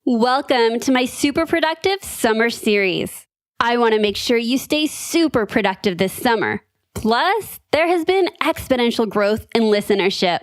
Welcome to my super productive summer series. I want to make sure you stay super productive this summer. Plus, there has been exponential growth in listenership.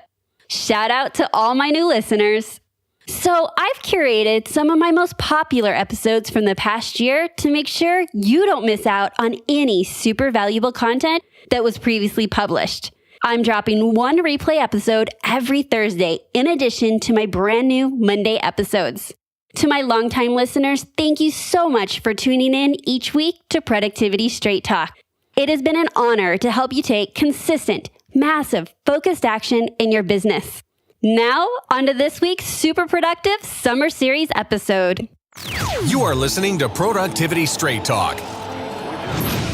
Shout out to all my new listeners. So I've curated some of my most popular episodes from the past year to make sure you don't miss out on any super valuable content that was previously published. I'm dropping one replay episode every Thursday in addition to my brand new Monday episodes. To my longtime listeners, thank you so much for tuning in each week to Productivity Straight Talk. It has been an honor to help you take consistent, massive, focused action in your business. Now, on to this week's super productive summer series episode. You are listening to Productivity Straight Talk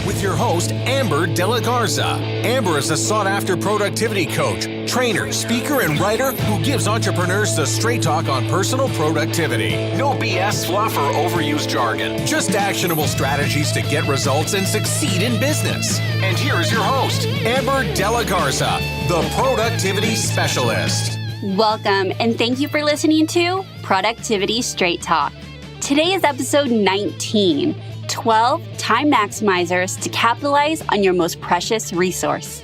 with your host, Amber Delegate. Amber is a sought-after productivity coach, trainer, speaker, and writer who gives entrepreneurs the straight talk on personal productivity. No BS fluff or overused jargon. Just actionable strategies to get results and succeed in business. And here is your host, Amber Delegate, the productivity specialist. Welcome, and thank you for listening to Productivity Straight Talk. Today is episode 19. 12 time maximizers to capitalize on your most precious resource.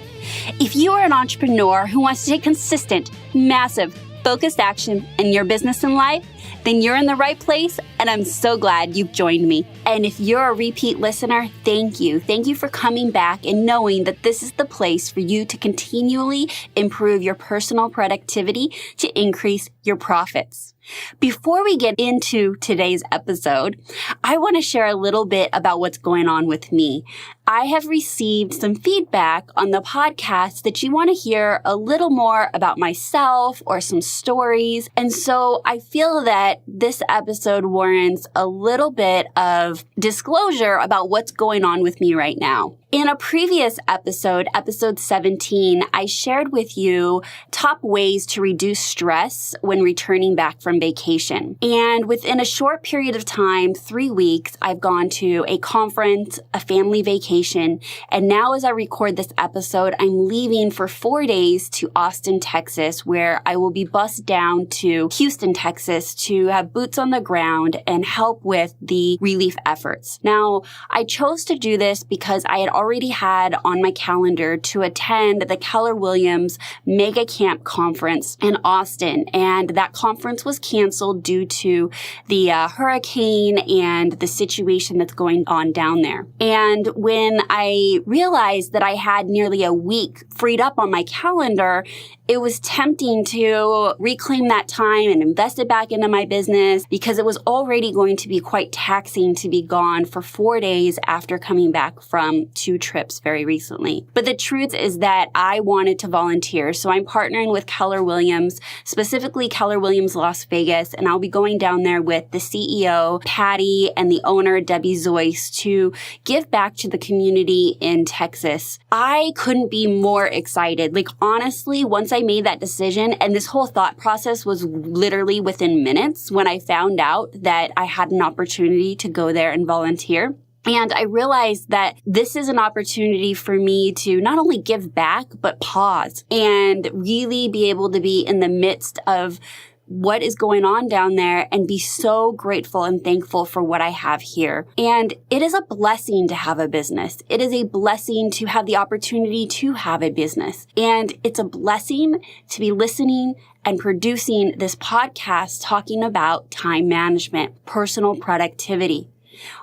If you are an entrepreneur who wants to take consistent, massive, focused action in your business and life, then you're in the right place, and I'm so glad you've joined me. And if you're a repeat listener, thank you. Thank you for coming back and knowing that this is the place for you to continually improve your personal productivity to increase your profits. Before we get into today's episode, I want to share a little bit about what's going on with me. I have received some feedback on the podcast that you want to hear a little more about myself or some stories. And so I feel that this episode warrants a little bit of disclosure about what's going on with me right now. In a previous episode, episode 17, I shared with you top ways to reduce stress when returning back from vacation. And within a short period of time, 3 weeks, I've gone to a conference, a family vacation, and now as I record this episode, I'm leaving for 4 days to Austin, Texas, where I will be bussed down to Houston, Texas to have boots on the ground and help with the relief efforts. Now, I chose to do this because I had already had on my calendar to attend the Keller Williams Mega Camp Conference in Austin, and that conference was canceled due to the hurricane and the situation that's going on down there. And when I realized that I had nearly a week freed up on my calendar, it was tempting to reclaim that time and invest it back into my business because it was already going to be quite taxing to be gone for 4 days after coming back from 2 trips very recently. But the truth is that I wanted to volunteer. So I'm partnering with Keller Williams, specifically Keller Williams Las Vegas, and I'll be going down there with the CEO, Patty, and the owner, Debbie Zoyce, to give back to the community in Texas. I couldn't be more excited. Like, honestly, once I made that decision, and this whole thought process was literally within minutes when I found out that I had an opportunity to go there and volunteer. And I realized that this is an opportunity for me to not only give back, but pause and really be able to be in the midst of what is going on down there and be so grateful and thankful for what I have here. And it is a blessing to have a business. It is a blessing to have the opportunity to have a business. And it's a blessing to be listening and producing this podcast talking about time management, personal productivity.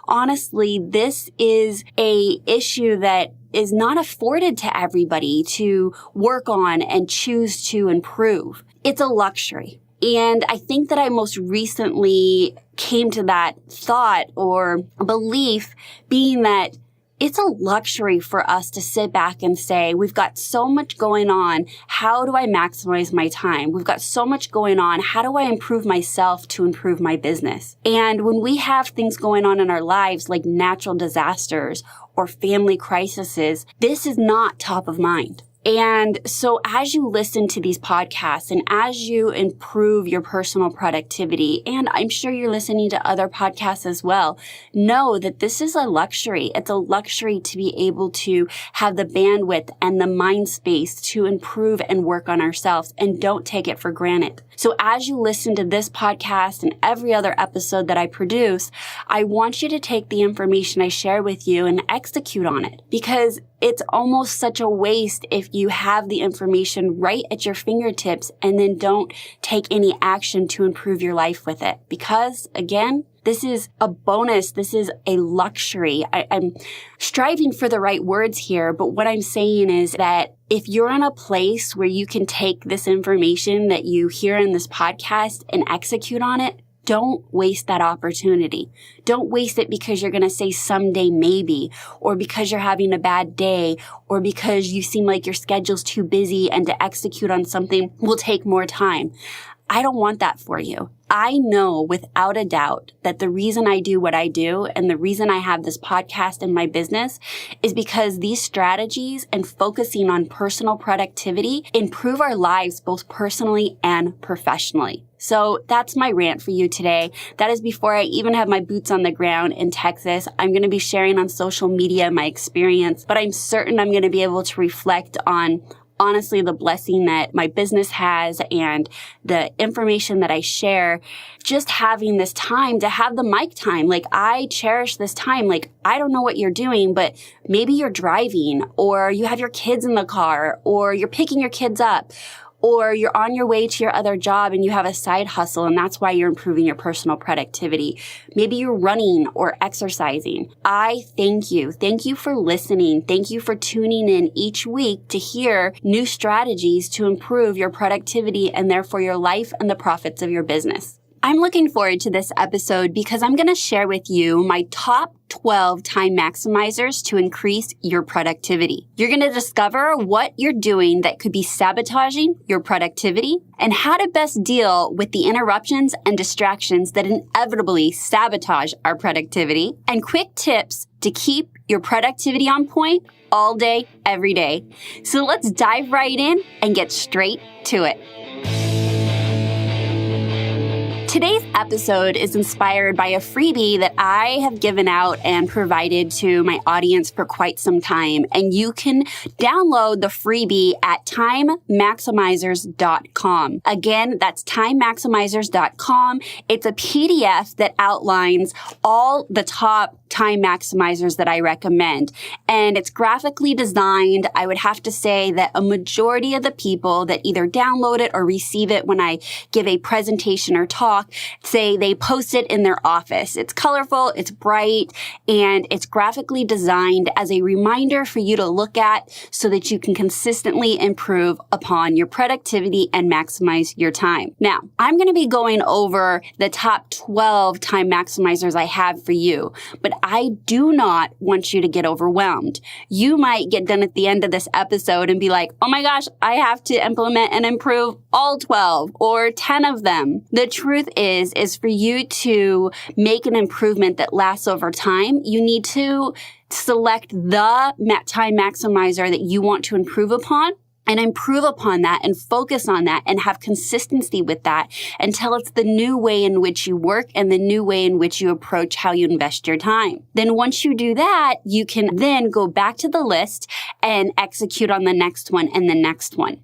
Honestly, this is an issue that is not afforded to everybody to work on and choose to improve. It's a luxury. And I think that I most recently came to that thought or belief being that it's a luxury for us to sit back and say, we've got so much going on. How do I maximize my time? We've got so much going on. How do I improve myself to improve my business? And when we have things going on in our lives like natural disasters or family crises, this is not top of mind. And so as you listen to these podcasts and as you improve your personal productivity, and I'm sure you're listening to other podcasts as well, know that this is a luxury. It's a luxury to be able to have the bandwidth and the mind space to improve and work on ourselves, and don't take it for granted. So as you listen to this podcast and every other episode that I produce, I want you to take the information I share with you and execute on it, because it's almost such a waste if you have the information right at your fingertips and then don't take any action to improve your life with it. Because again, this is a bonus. This is a luxury. I'm striving for the right words here, but what I'm saying is that if you're in a place where you can take this information that you hear in this podcast and execute on it, don't waste that opportunity. Don't waste it because you're going to say someday maybe, or because you're having a bad day, or because you seem like your schedule's too busy and to execute on something will take more time. I don't want that for you. I know without a doubt that the reason I do what I do and the reason I have this podcast in my business is because these strategies and focusing on personal productivity improve our lives both personally and professionally. So that's my rant for you today. That is before I even have my boots on the ground in Texas. I'm going to be sharing on social media my experience, but I'm certain I'm going to be able to reflect on honestly the blessing that my business has and the information that I share, just having this time to have the mic time. Like, I cherish this time. Like, I don't know what you're doing, but maybe you're driving, or you have your kids in the car, or you're picking your kids up, or you're on your way to your other job and you have a side hustle and that's why you're improving your personal productivity. Maybe you're running or exercising. I thank you. Thank you for listening. Thank you for tuning in each week to hear new strategies to improve your productivity and therefore your life and the profits of your business. I'm looking forward to this episode because I'm going to share with you my top 12 time maximizers to increase your productivity. You're going to discover what you're doing that could be sabotaging your productivity and how to best deal with the interruptions and distractions that inevitably sabotage our productivity, and quick tips to keep your productivity on point all day, every day. So let's dive right in and get straight to it. Today's episode is inspired by a freebie that I have given out and provided to my audience for quite some time. And you can download the freebie at timemaximizers.com. Again, that's timemaximizers.com. It's a PDF that outlines all the top time maximizers that I recommend. And it's graphically designed. I would have to say that a majority of the people that either download it or receive it when I give a presentation or talk say they post it in their office. It's colorful, it's bright, and it's graphically designed as a reminder for you to look at so that you can consistently improve upon your productivity and maximize your time. Now, I'm going to be going over the top 12 time maximizers I have for you, but I do not want you to get overwhelmed. You might get done at the end of this episode and be like, oh my gosh, I have to implement and improve all 12 or 10 of them. The truth is for you to make an improvement that lasts over time, you need to select the time maximizer that you want to improve upon and improve upon that and focus on that and have consistency with that until it's the new way in which you work and the new way in which you approach how you invest your time. Then once you do that, you can then go back to the list and execute on the next one and the next one.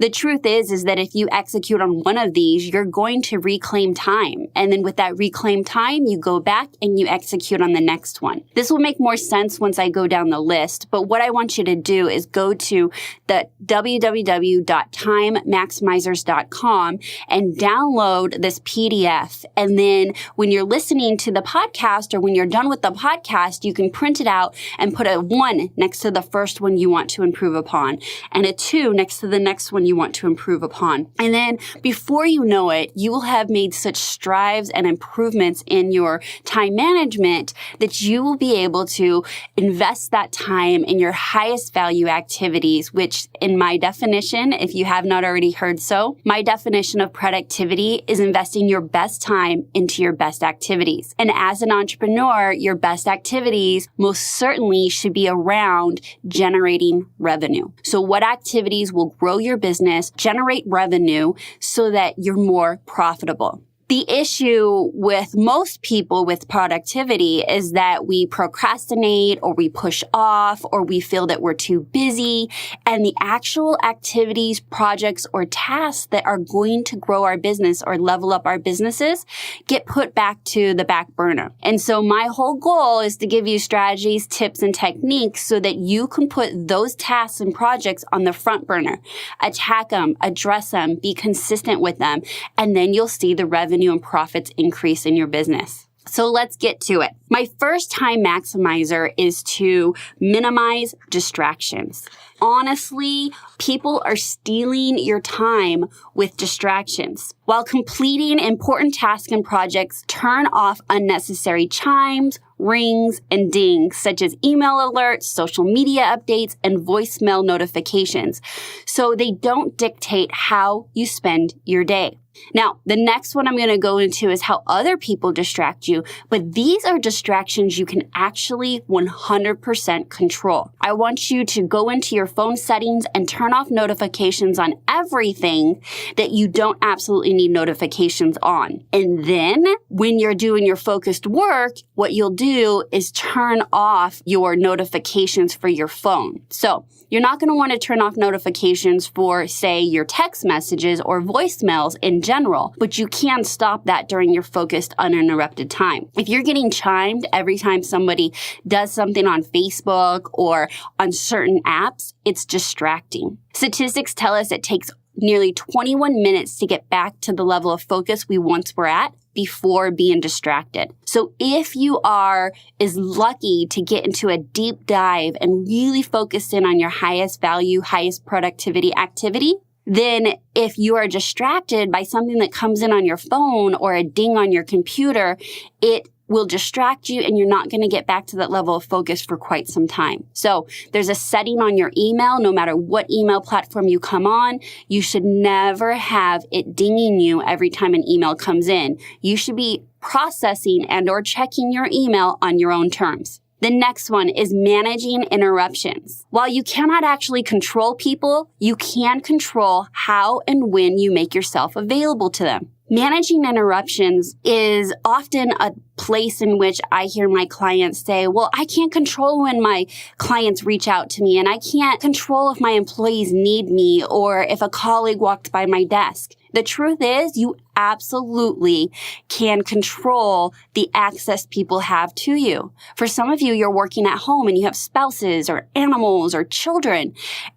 The truth is that if you execute on one of these, you're going to reclaim time. And then with that reclaimed time, you go back and you execute on the next one. This will make more sense once I go down the list. But what I want you to do is go to the www.timemaximizers.com and download this PDF. And then when you're listening to the podcast or when you're done with the podcast, you can print it out and put a 1 next to the first one you want to improve upon and a 2 next to the next next one you want to improve upon. And then before you know it, you will have made such strides and improvements in your time management that you will be able to invest that time in your highest value activities, which in my definition, if you have not already heard so, my definition of productivity is investing your best time into your best activities. And as an entrepreneur, your best activities most certainly should be around generating revenue. So what activities will grow your business, generate revenue so that you're more profitable? The issue with most people with productivity is that we procrastinate or we push off or we feel that we're too busy, and the actual activities, projects, or tasks that are going to grow our business or level up our businesses get put back to the back burner. And so my whole goal is to give you strategies, tips, and techniques so that you can put those tasks and projects on the front burner, attack them, address them, be consistent with them, and then you'll see the revenue and profits increase in your business. So let's get to it. My first time maximizer is to minimize distractions. Honestly, people are stealing your time with distractions. While completing important tasks and projects, turn off unnecessary chimes, rings, and dings, such as email alerts, social media updates, and voicemail notifications, so they don't dictate how you spend your day. Now, the next one I'm going to go into is how other people distract you, but these are distractions you can actually 100% control. I want you to go into your phone settings and turn off notifications on everything that you don't absolutely need notifications on. And then when you're doing your focused work, what you'll do is turn off your notifications for your phone. So you're not going to want to turn off notifications for, say, your text messages or voicemails in general, but you can stop that during your focused, uninterrupted time. If you're getting chimed every time somebody does something on Facebook or on certain apps, it's distracting. Statistics tell us it takes nearly 21 minutes to get back to the level of focus we once were at before being distracted. So if you are as lucky to get into a deep dive and really focus in on your highest value, highest productivity activity, then if you are distracted by something that comes in on your phone or a ding on your computer, it will distract you and you're not going to get back to that level of focus for quite some time. So there's a setting on your email, no matter what email platform you come on, you should never have it dinging you every time an email comes in. You should be processing and or checking your email on your own terms. The next one is managing interruptions. While you cannot actually control people, you can control how and when you make yourself available to them. Managing interruptions is often a place in which I hear my clients say, well, I can't control when my clients reach out to me, and I can't control if my employees need me or if a colleague walked by my desk. The truth is, you absolutely can control the access people have to you. For some of you, you're working at home and you have spouses or animals or children.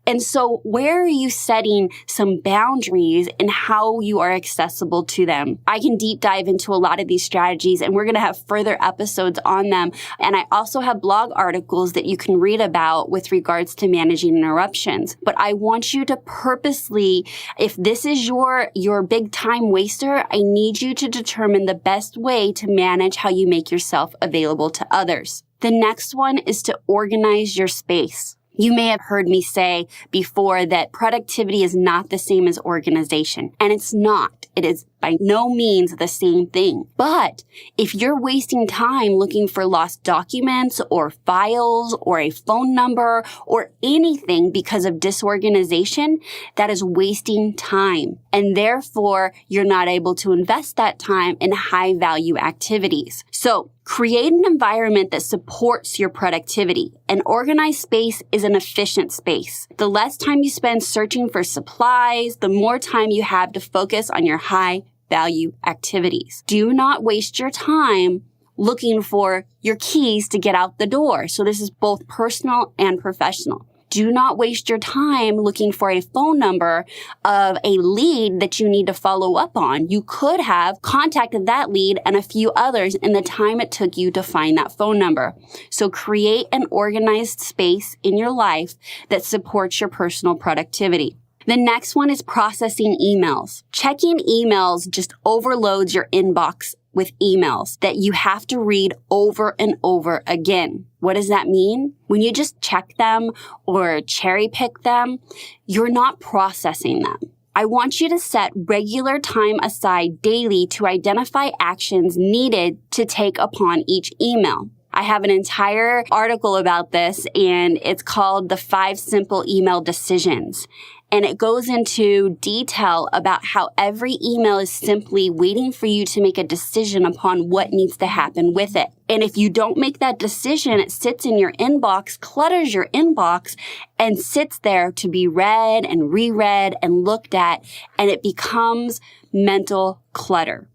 And so where are you setting some boundaries in how you are accessible to them? I can deep dive into a lot of these strategies, and we're going to have further episodes on them. And I also have blog articles that you can read about with regards to managing interruptions. But I want you to purposely, if this is your big time waster, I need you to determine the best way to manage how you make yourself available to others. The next one is to organize your space. You may have heard me say before that productivity is not the same as organization, and it's not. It is by no means the same thing. But if you're wasting time looking for lost documents or files or a phone number or anything because of disorganization, that is wasting time. And therefore, you're not able to invest that time in high value activities. So create an environment that supports your productivity. An organized space is an efficient space. The less time you spend searching for supplies, the more time you have to focus on your high value activities. Do not waste your time looking for your keys to get out the door. So this is both personal and professional. Do not waste your time looking for a phone number of a lead that you need to follow up on. You could have contacted that lead and a few others in the time it took you to find that phone number. So create an organized space in your life that supports your personal productivity. The next one is processing emails. Checking emails just overloads your inbox with emails that you have to read over and over again. What does that mean? When you just check them or cherry pick them, you're not processing them. I want you to set regular time aside daily to identify actions needed to take upon each email. I have an entire article about this, and it's called The 5 Simple Email Decisions. And it goes into detail about how every email is simply waiting for you to make a decision upon what needs to happen with it. And if you don't make that decision, it sits in your inbox, clutters your inbox, and sits there to be read and reread and looked at, and it becomes mental clutter.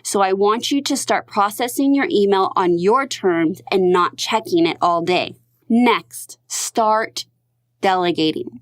So I want you to start processing your email on your terms and not checking it all day. Next, start delegating.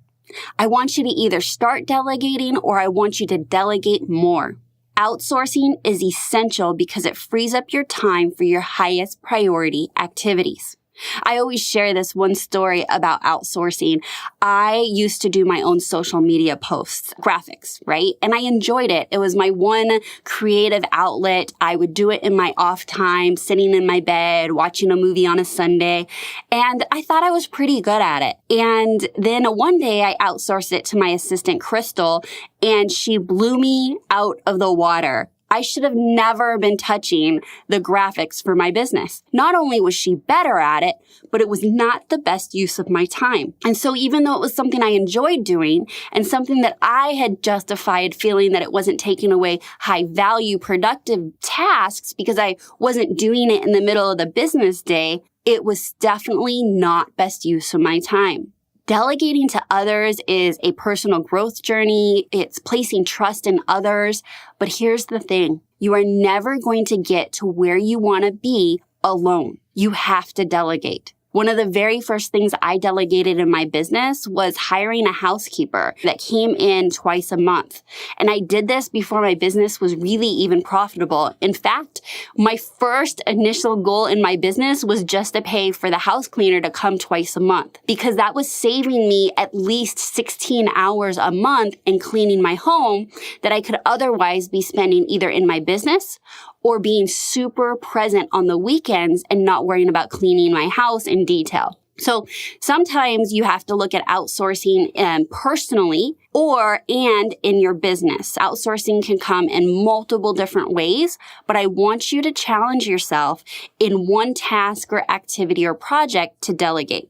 I want you to either start delegating or I want you to delegate more. Outsourcing is essential because it frees up your time for your highest priority activities. I always share this one story about outsourcing. I used to do my own social media posts, graphics, right? And I enjoyed it. It was my one creative outlet. I would do it in my off time, sitting in my bed, watching a movie on a Sunday. And I thought I was pretty good at it. And then one day I outsourced it to my assistant, Crystal, and she blew me out of the water. I should have never been touching the graphics for my business. Not only was she better at it, but it was not the best use of my time. And so even though it was something I enjoyed doing and something that I had justified feeling that it wasn't taking away high value, productive tasks because I wasn't doing it in the middle of the business day, it was definitely not best use of my time. Delegating to others is a personal growth journey. It's placing trust in others. But here's the thing. You are never going to get to where you want to be alone. You have to delegate. One of the very first things I delegated in my business was hiring a housekeeper that came in twice a month. And I did this before my business was really even profitable. In fact, my first initial goal in my business was just to pay for the house cleaner to come twice a month because that was saving me at least 16 hours a month in cleaning my home that I could otherwise be spending either in my business or being super present on the weekends and not worrying about cleaning my house in detail. So sometimes you have to look at outsourcing personally and in your business. Outsourcing can come in multiple different ways, but I want you to challenge yourself in one task or activity or project to delegate.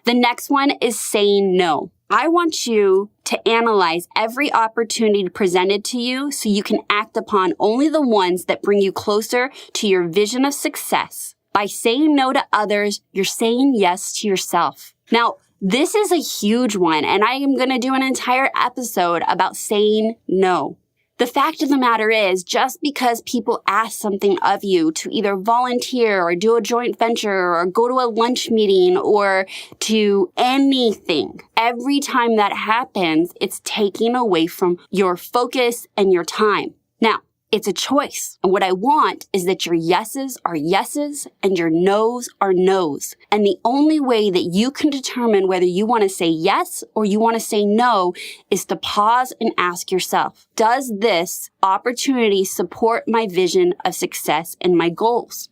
The next one is saying no. I want you to analyze every opportunity presented to you so you can act upon only the ones that bring you closer to your vision of success. By saying no to others, you're saying yes to yourself. Now, this is a huge one, and I am going to do an entire episode about saying no. The fact of the matter is, just because people ask something of you to either volunteer or do a joint venture or go to a lunch meeting or to anything, every time that happens, it's taking away from your focus and your time. Now, it's a choice. And what I want is that your yeses are yeses and your nos are nos. And the only way that you can determine whether you want to say yes or you want to say no is to pause and ask yourself, does this opportunity support my vision of success and my goals?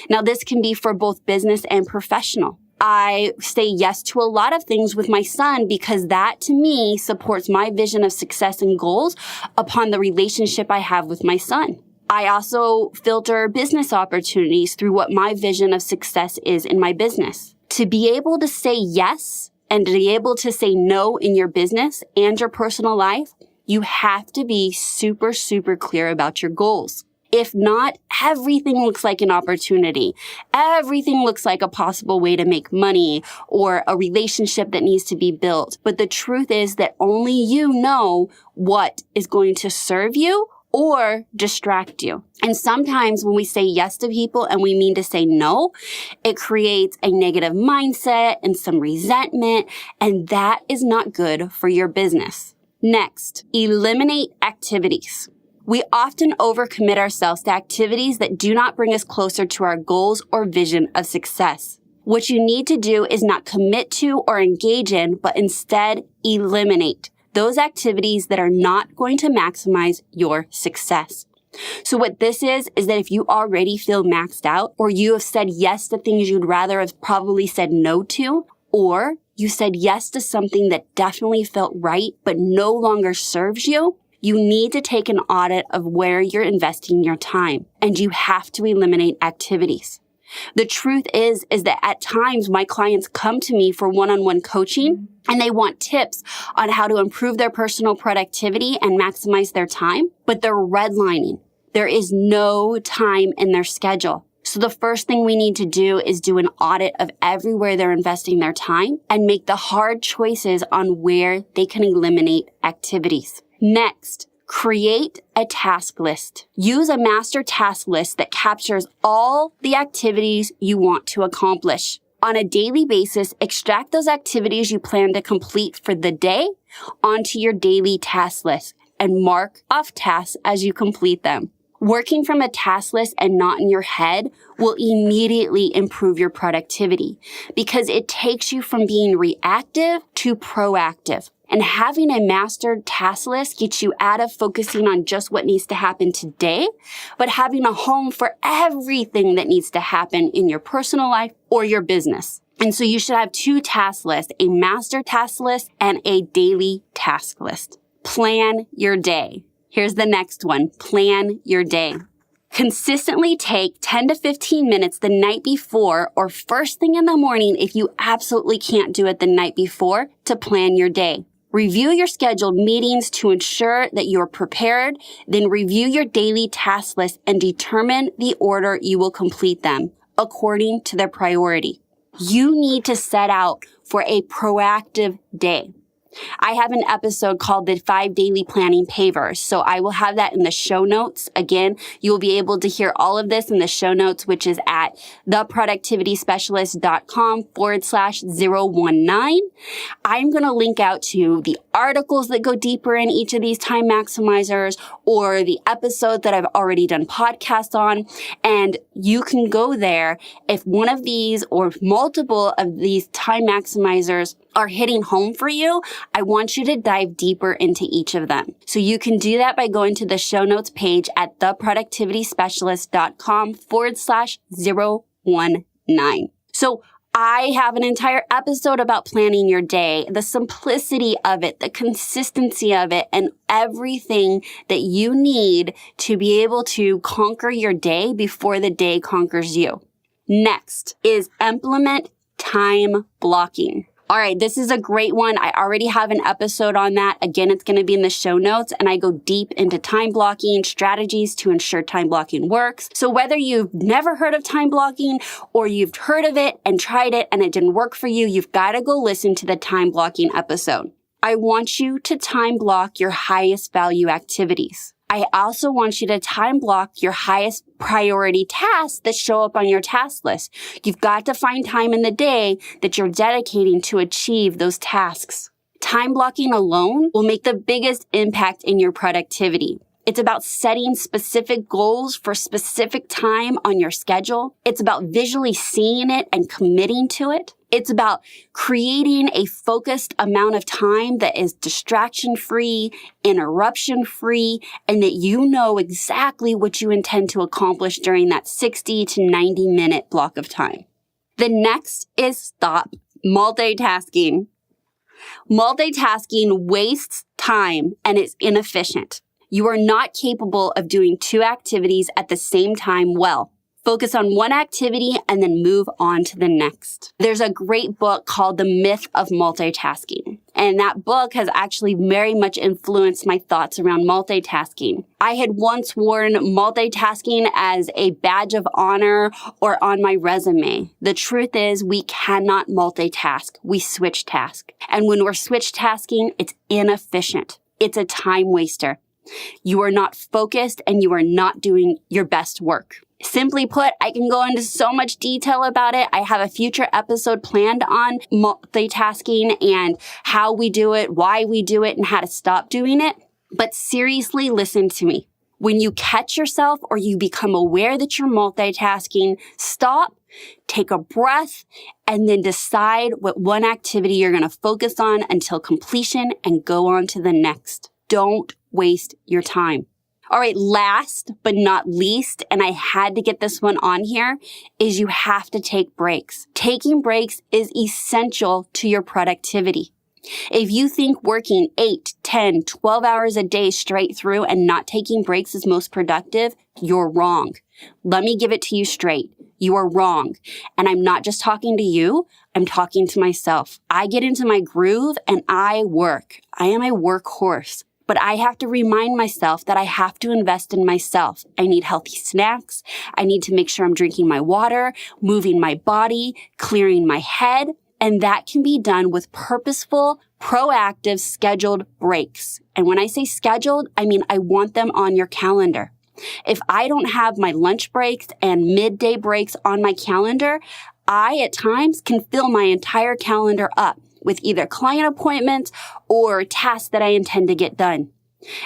Now, this can be for both business and professional. I say yes to a lot of things with my son because that to me supports my vision of success and goals upon the relationship I have with my son. I also filter business opportunities through what my vision of success is in my business. To be able to say yes and to be able to say no in your business and your personal life, you have to be super, super clear about your goals. If not, everything looks like an opportunity. Everything looks like a possible way to make money or a relationship that needs to be built. But the truth is that only you know what is going to serve you or distract you. And sometimes when we say yes to people and we mean to say no, it creates a negative mindset and some resentment, and that is not good for your business. Next, eliminate activities. We often overcommit ourselves to activities that do not bring us closer to our goals or vision of success. What you need to do is not commit to or engage in, but instead eliminate. those activities that are not going to maximize your success. So what this is that if you already feel maxed out, or you have said yes to things you'd rather have probably said no to, or you said yes to something that definitely felt right but no longer serves you, you need to take an audit of where you're investing your time, and you have to eliminate activities. The truth is that at times my clients come to me for one-on-one coaching and they want tips on how to improve their personal productivity and maximize their time, but they're redlining. There is no time in their schedule. So the first thing we need to do is do an audit of everywhere they're investing their time and make the hard choices on where they can eliminate activities. Next, create a task list. Use a master task list that captures all the activities you want to accomplish. On a daily basis, extract those activities you plan to complete for the day onto your daily task list and mark off tasks as you complete them. Working from a task list and not in your head will immediately improve your productivity because it takes you from being reactive to proactive. And having a mastered task list gets you out of focusing on just what needs to happen today, but having a home for everything that needs to happen in your personal life or your business. And so you should have 2 task lists, a master task list and a daily task list. Plan your day. Here's the next one. Plan your day. Consistently take 10 to 15 minutes the night before or first thing in the morning if you absolutely can't do it the night before to plan your day. Review your scheduled meetings to ensure that you're prepared, then review your daily task list and determine the order you will complete them according to their priority. You need to set out for a proactive day. I have an episode called the 5 Daily Planning Pavers, so I will have that in the show notes. Again, you will be able to hear all of this in the show notes, which is at theproductivityspecialist.com/019. I'm going to link out to the articles that go deeper in each of these time maximizers or the episode that I've already done podcasts on, and you can go there if one of these or multiple of these time maximizers are hitting home for you. I want you to dive deeper into each of them. So you can do that by going to the show notes page at theproductivityspecialist.com/019. So I have an entire episode about planning your day, the simplicity of it, the consistency of it, and everything that you need to be able to conquer your day before the day conquers you. Next is implement time blocking. All right, this is a great one. I already have an episode on that. Again, it's going to be in the show notes, and I go deep into time blocking strategies to ensure time blocking works. So whether you've never heard of time blocking or you've heard of it and tried it and it didn't work for you, you've got to go listen to the time blocking episode. I want you to time block your highest value activities. I also want you to time block your highest priority tasks that show up on your task list. You've got to find time in the day that you're dedicating to achieve those tasks. Time blocking alone will make the biggest impact in your productivity. It's about setting specific goals for specific time on your schedule. It's about visually seeing it and committing to it. It's about creating a focused amount of time that is distraction-free, interruption-free, and that you know exactly what you intend to accomplish during that 60 to 90-minute block of time. The next is stop multitasking. Multitasking wastes time and is inefficient. You are not capable of doing 2 activities at the same time well. Focus on one activity and then move on to the next. There's a great book called The Myth of Multitasking. And that book has actually very much influenced my thoughts around multitasking. I had once worn multitasking as a badge of honor or on my resume. The truth is we cannot multitask. We switch task. And when we're switch tasking, it's inefficient. It's a time waster. You are not focused and you are not doing your best work. Simply put, I can go into so much detail about it. I have a future episode planned on multitasking and how we do it, why we do it, and how to stop doing it. But seriously, listen to me. When you catch yourself or you become aware that you're multitasking, stop, Take a breath and then decide what one activity you're going to focus on until completion and go on to the next. Don't waste your time. All right, last but not least, and I had to get this one on here, is you have to take breaks. Taking breaks is essential to your productivity. If you think working 8, 10, 12 hours a day straight through and not taking breaks is most productive, you're wrong. Let me give it to you straight. You are wrong. And I'm not just talking to you, I'm talking to myself. I get into my groove and I work. I am a workhorse. But I have to remind myself that I have to invest in myself. I need healthy snacks. I need to make sure I'm drinking my water, moving my body, clearing my head. And that can be done with purposeful, proactive, scheduled breaks. And when I say scheduled, I mean I want them on your calendar. If I don't have my lunch breaks and midday breaks on my calendar, I at times can fill my entire calendar up with either client appointments or tasks that I intend to get done.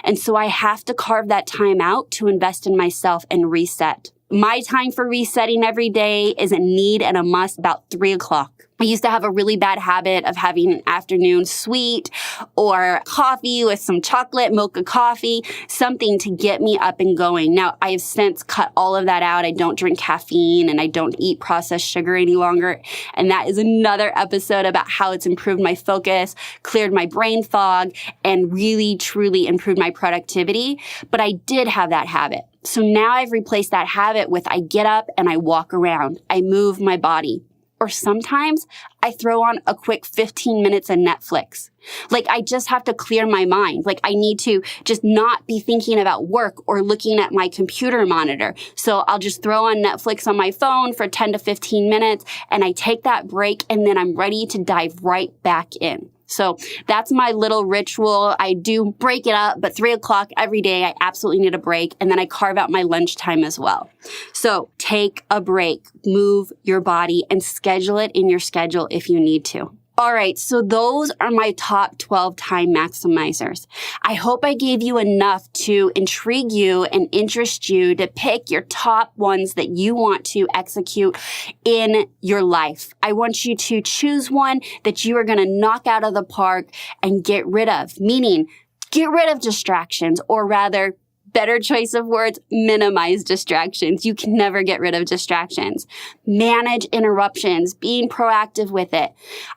And so I have to carve that time out to invest in myself and reset. My time for resetting every day is a need and a must about 3 o'clock. I used to have a really bad habit of having an afternoon sweet or coffee with some chocolate, mocha coffee, something to get me up and going. Now, I have since cut all of that out. I don't drink caffeine and I don't eat processed sugar any longer. And that is another episode about how it's improved my focus, cleared my brain fog, and really, truly improved my productivity. But I did have that habit. So now I've replaced that habit with I get up and I walk around. I move my body. Or sometimes I throw on a quick 15 minutes of Netflix. Like I just have to clear my mind. Like I need to just not be thinking about work or looking at my computer monitor. So I'll just throw on Netflix on my phone for 10 to 15 minutes and I take that break and then I'm ready to dive right back in. So that's my little ritual. I do break it up, but 3 o'clock every day, I absolutely need a break. And then I carve out my lunchtime as well. So take a break, move your body, and schedule it in your schedule if you need to. All right, so those are my top 12 time maximizers. I hope I gave you enough to intrigue you and interest you to pick your top ones that you want to execute in your life. I want you to choose one that you are going to knock out of the park and get rid of, meaning get rid of distractions, or rather, better choice of words, minimize distractions. You can never get rid of distractions. Manage interruptions, being proactive with it.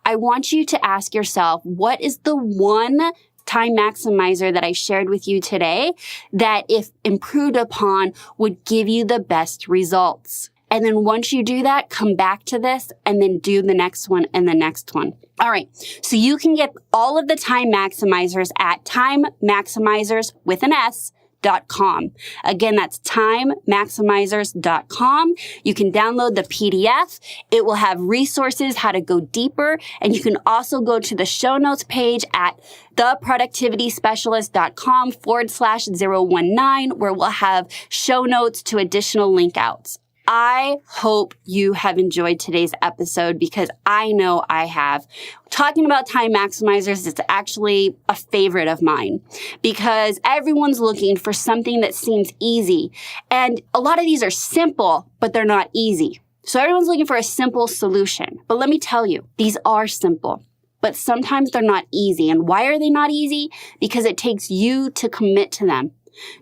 I want you to ask yourself, what is the one time maximizer that I shared with you today that, if improved upon, would give you the best results? And then once you do that, come back to this and then do the next one and the next one. All right. So you can get all of the time maximizers at timemaximizers.com. Again, that's timemaximizers.com. You can download the PDF. It will have resources, how to go deeper. And you can also go to the show notes page at theproductivityspecialist.com/019, where we'll have show notes to additional link outs. I hope you have enjoyed today's episode because I know I have. Talking about time maximizers is actually a favorite of mine because everyone's looking for something that seems easy. And a lot of these are simple, but they're not easy. So everyone's looking for a simple solution. But let me tell you, these are simple, but sometimes they're not easy. And why are they not easy? Because it takes you to commit to them,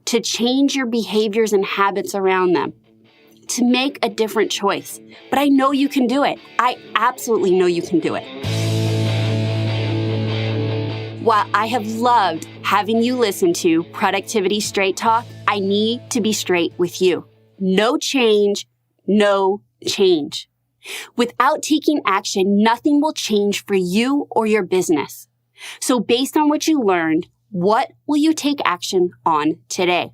to change your behaviors and habits around them, to make a different choice. But I know you can do it. I absolutely know you can do it. While I have loved having you listen to Productivity Straight Talk, I need to be straight with you. No change, no change. Without taking action, nothing will change for you or your business. So based on what you learned, what will you take action on today?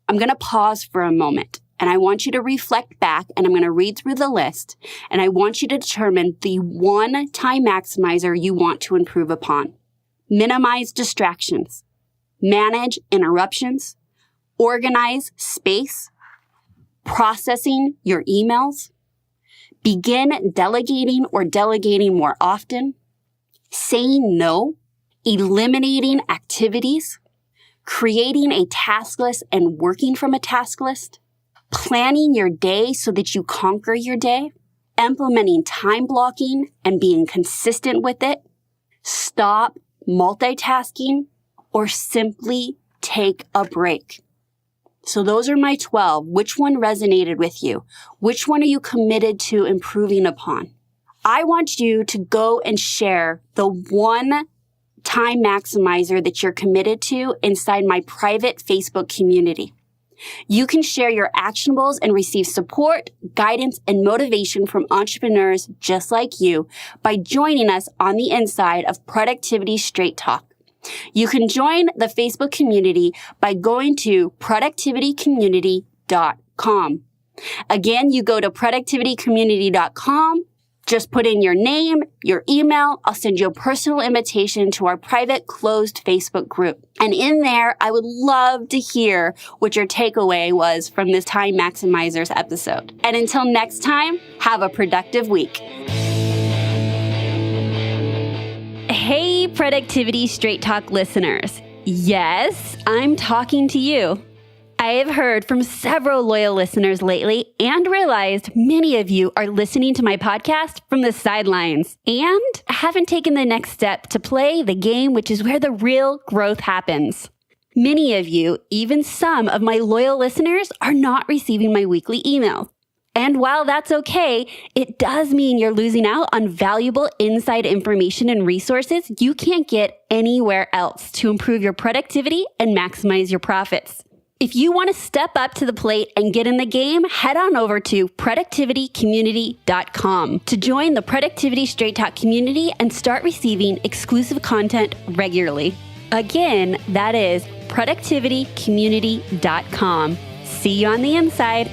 I'm going to pause for a moment. And I want you to reflect back, and I'm going to read through the list, and I want you to determine the one time maximizer you want to improve upon. Minimize distractions, manage interruptions, organize space, processing your emails, begin delegating or delegating more often, saying no, eliminating activities, creating a task list and working from a task list, planning your day so that you conquer your day, implementing time blocking and being consistent with it, stop multitasking, or simply take a break. So those are my 12. Which one resonated with you? Which one are you committed to improving upon? I want you to go and share the one time maximizer that you're committed to inside my private Facebook community. You can share your actionables and receive support, guidance, and motivation from entrepreneurs just like you by joining us on the inside of Productivity Straight Talk. You can join the Facebook community by going to productivitycommunity.com. Again, you go to productivitycommunity.com. Just put in your name, your email. I'll send you a personal invitation to our private closed Facebook group. And in there, I would love to hear what your takeaway was from this Time Maximizers episode. And until next time, have a productive week. Hey, Productivity Straight Talk listeners. Yes, I'm talking to you. I have heard from several loyal listeners lately and realized many of you are listening to my podcast from the sidelines and haven't taken the next step to play the game, which is where the real growth happens. Many of you, even some of my loyal listeners, are not receiving my weekly emails. And while that's okay, it does mean you're losing out on valuable inside information and resources you can't get anywhere else to improve your productivity and maximize your profits. If you want to step up to the plate and get in the game, head on over to productivitycommunity.com to join the Productivity Straight Talk community and start receiving exclusive content regularly. Again, that is productivitycommunity.com. See you on the inside.